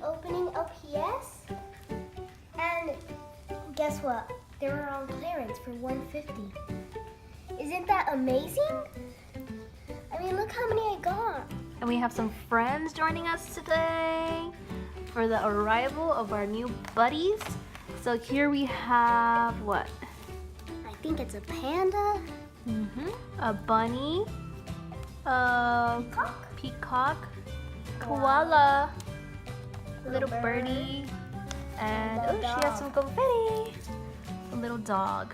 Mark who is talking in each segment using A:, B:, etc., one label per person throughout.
A: opening LPS, and guess what? They were on clearance for $150. Isn't that amazing? I mean, look how many I got.
B: And we have some friends joining us today for the arrival of our new buddies. So here we have what?
A: I think it's a panda.
B: A bunny, a peacock, koala, little birdie, and oh, she has some confetti, a little dog.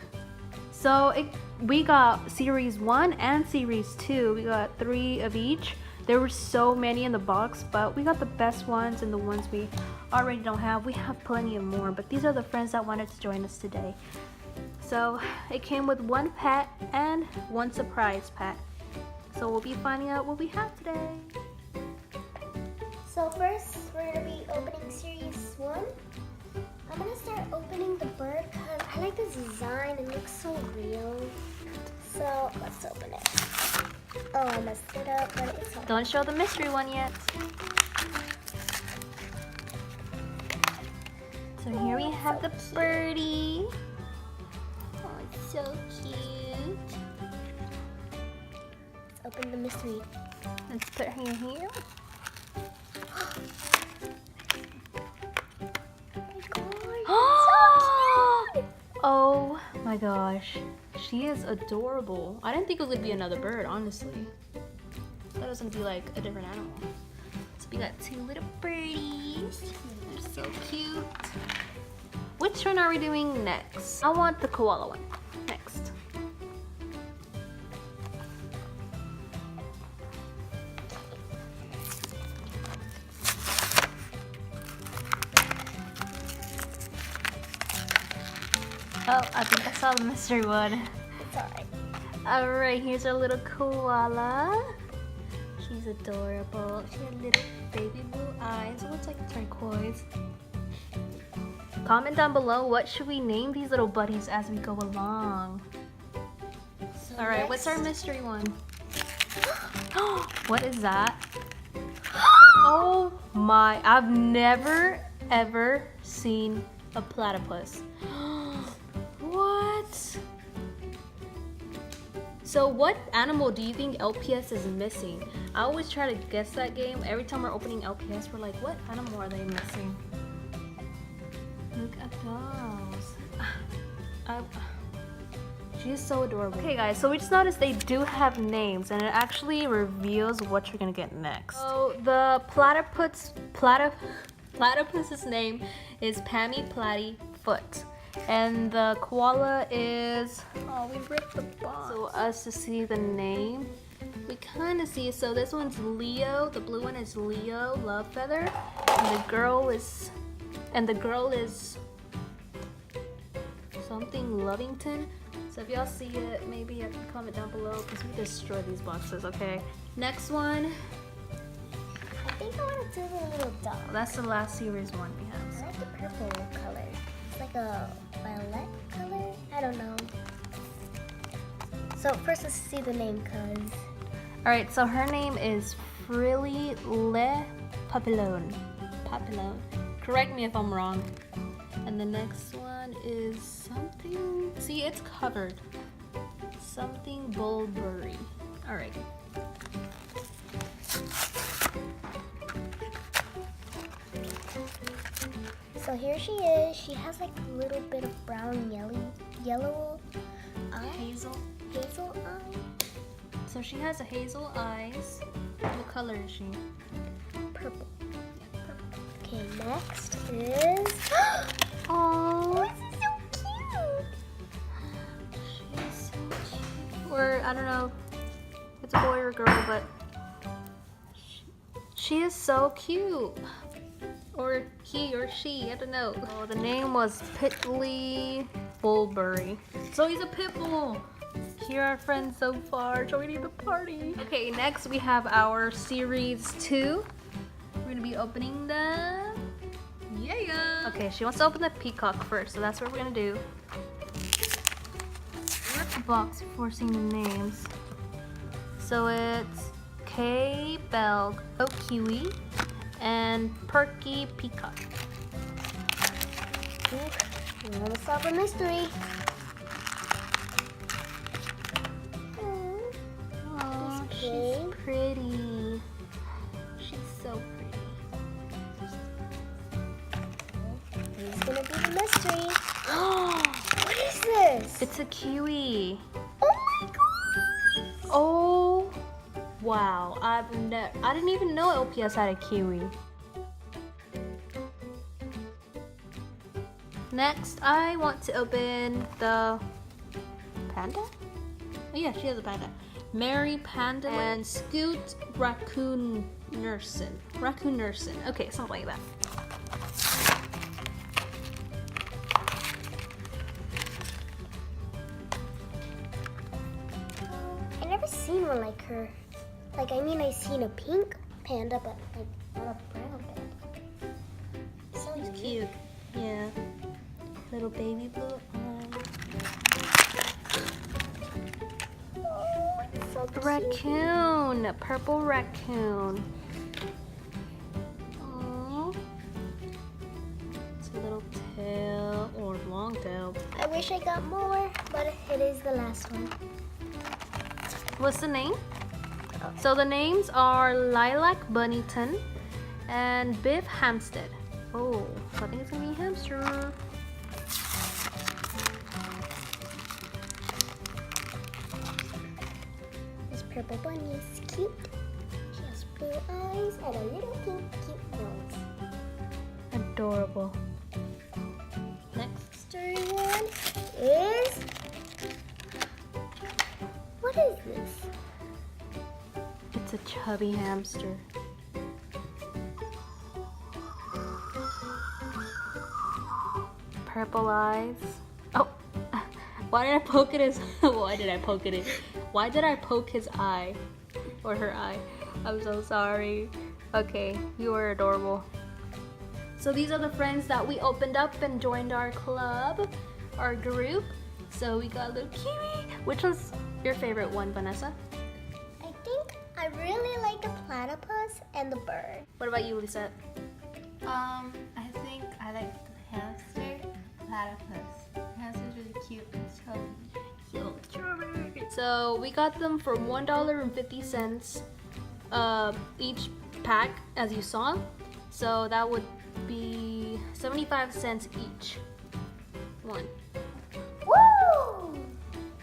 B: So we got series 1 and series 2. We got 3 of each. There were so many in the box, but we got the best ones and the ones we already don't have. We have plenty of more, but these are the friends that wanted to join us today. So it came with 1 pet and 1 surprise pet. So we'll be finding out what we have today.
A: So first, we're gonna be opening series 1. I'm gonna start opening the bird because I like this design. It looks so real. So let's open it. Oh, I messed it up, but it's okay.
B: Don't show the mystery one yet. So here we have the birdie.
A: Oh, it's so cute. Let's open the mystery.
B: Let's put her here. Oh my gosh, she is adorable. I didn't think it would be another bird, honestly. I thought it was gonna be like a different animal. So we got 2 little birdies. They're so cute. Which one are we doing next? I want the koala one next. Oh, I think I saw the mystery one.
A: It's alright.
B: Alright, here's our little koala. She's adorable. She has little baby blue eyes. It looks like turquoise. Comment down below, what should we name these little buddies as we go along?
A: So
B: Alright, what's our mystery one? What is that? Oh my, I've never ever seen a platypus. What? So what animal do you think LPS is missing? I always try to guess that game. Every time we're opening LPS, we're like, what animal are they missing? Look at those. She is so adorable. Okay guys, so we just noticed they do have names and it actually reveals what you're gonna get next. So the platypus's name is Pammy Platyfoot. And the koala is, oh, we ripped the box. So us to see the name, we kind of see, so this one's Leo, the blue one is Leo Love Feather, and the girl is something Lovington. So if y'all see it, maybe you can comment down below because we destroy these boxes, okay? Next one.
A: I think I want to do the little dog.
B: Well, that's the last series one we have.
A: I like the purple color. It's like a violet color? I don't know. So first let's see the name cuz.
B: Alright, so her name is Frilly Le Papillon. Papillon. Correct me if I'm wrong. And the next one is something, see it's covered. Something Bulberry. Alright.
A: So here she is. She has like a little bit of brown yellow eye. Hazel eye.
B: So she has a hazel eyes. What color is she?
A: Purple. Yeah, purple. Okay, next is
B: Oh,
A: this is so cute.
B: she's so cute. Or I don't know, if it's a boy or a girl, but she is so cute. Or he or she, I don't know. Oh, the name was Pitley Bulberry. So he's a pit bull. Here are our friends so far joining the party. Okay, next we have our series 2. We're gonna be opening them. Yeah. Okay, she wants to open the peacock first, so that's what we're gonna do. Rip the box before seeing the names. So it's K Bell Kiwi, and Perky Peacock.
A: We're gonna solve a mystery.
B: Oh,
A: He's
B: she's pretty. She's so pretty.
A: He's gonna be the mystery. What is this?
B: It's a kiwi.
A: Oh my god!
B: Oh, wow. I didn't even know LPS had a kiwi. Next, I want to open the panda? Oh yeah, she has a panda. Mary Panda and Scoot Raccoon Nursin. Okay, something like that.
A: I never seen one like her. Like, I mean, I seen a pink panda, but like not a brown panda. So
B: She's cute. Yeah. Little baby blue eyes.
A: Oh, it's so cute.
B: Raccoon. A purple raccoon. Aww. It's a little tail or long tail.
A: I wish I got more, but it is the last one.
B: What's the name? So the names are Lilac Bunnyton and Biff Hampstead. Oh, so I think it's gonna be a hamster.
A: This purple bunny is cute. She has blue eyes and a little pink cute nose.
B: Adorable. Next.
A: Mystery one is... What is this?
B: It's a chubby hamster. Purple eyes. Oh, why did I poke at his? Why did I poke at it? Why did I poke his eye or her eye? I'm so sorry. Okay, you are adorable. So these are the friends that we opened up and joined our club, our group. So we got a little kiwi. Which one's your favorite one, Vanessa?
A: I think I really like the platypus and the bird.
B: What about you, Lisette?
C: I think I like the hamster, platypus. Hamster's really cute and chubby.
B: So we got them for $1.50 each pack, as you saw. So that would be 75 cents each one.
A: Woo!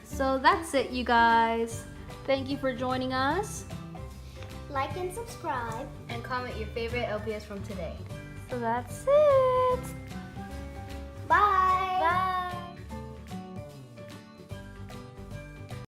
B: So that's it, you guys. Thank you for joining us.
A: Like and subscribe.
C: And comment your favorite LPS from today.
B: So that's it.